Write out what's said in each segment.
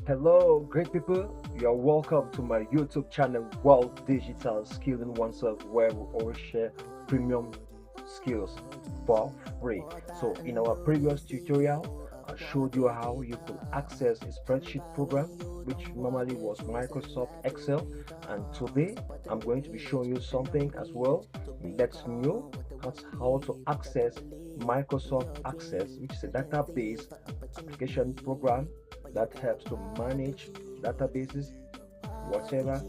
Hello, great people. You are welcome to my YouTube channel, World Digital Skilling Oneself, where we always share premium skills for free. So, in our previous tutorial, I showed you how you could access a spreadsheet program, which normally was Microsoft Excel. And today, I'm going to be showing you something as well that's new. That's how to access Microsoft Access, which is a database application program that helps to manage databases, whatever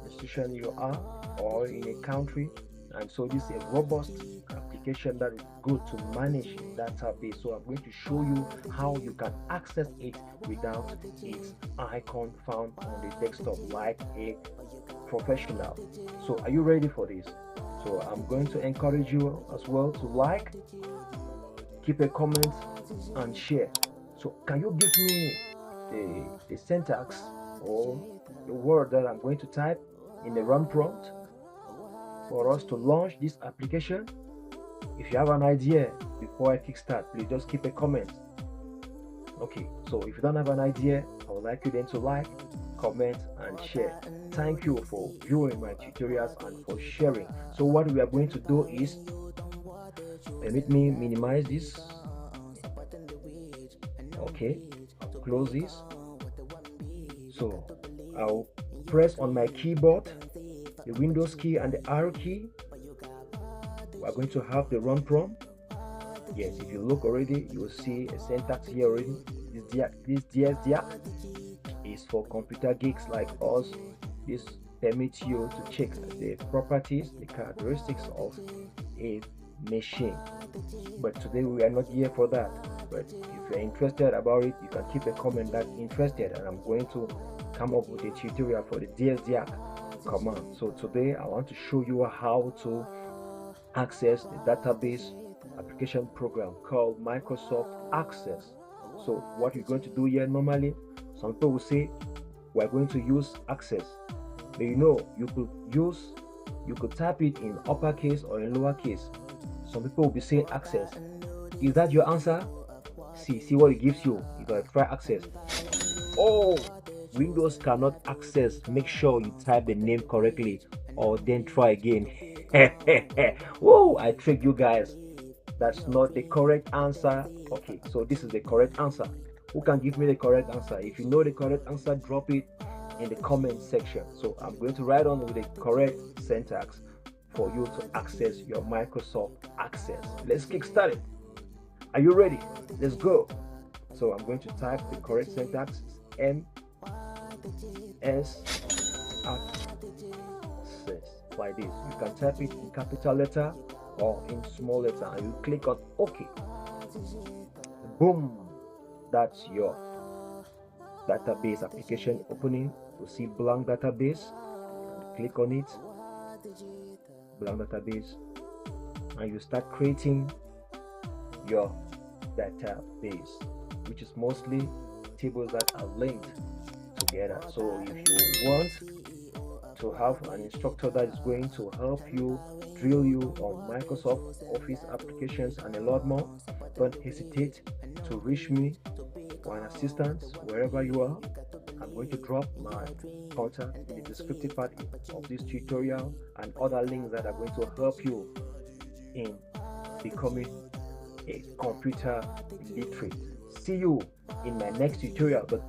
institution you are or in a country. And so this is a robust application that is good to manage database. So I'm going to show you how you can access it without its icon found on the desktop like a professional. So are you ready for this? So I'm going to encourage you as well to like, keep a comment and share. So can you give me the syntax or the word that I'm going to type in the run prompt for us to launch this application? If you have an idea before I kickstart, please just keep a comment. Okay, so if you don't have an idea, I would like you then to like, comment and share. Thank you for viewing my tutorials and for sharing. So what we are going to do is, let me minimize this. Okay, I'll close this. So I'll press on my keyboard the Windows key and the arrow key. We're going to have the run prompt. Yes, if you look already, you will see a syntax here already. This DSDR is for computer geeks like us. This permits you to check the properties, the characteristics of a machine. But today we are not here for that. But if you're interested about it, you can keep a comment that interested, and I'm going to come up with a tutorial for the DSDR command. So today I want to show you how to access the database application program called Microsoft Access. So what you're going to do here, normally some people will say we're going to use Access, but you could type it in uppercase or in lowercase. Some people will be saying Access. Is that your answer? See what it gives you. You gotta try Access. Oh, Windows cannot access. Make sure you type the name correctly or then try again. Whoa, I tricked you guys. That's not the correct answer. Okay, so this is the correct answer. Who can give me the correct answer? If you know the correct answer, drop it in the comment section. So I'm going to write on with the correct syntax for you to access your Microsoft Access. Let's kick started. Are you ready? Let's go. So I'm going to type the correct syntax. msaccess like this. You can type it in capital letter or in small letter and you click on OK. Boom, that's your database application opening. You see blank database, click on it, blank database, and you start creating your database, which is mostly tables that are linked together. So if you want to have an instructor that is going to help you, drill you on Microsoft Office applications and a lot more, don't hesitate to reach me for an assistance wherever you are. I'm going to drop my contact in the descriptive part of this tutorial and other links that are going to help you in becoming a computer literate. See you in my next tutorial, but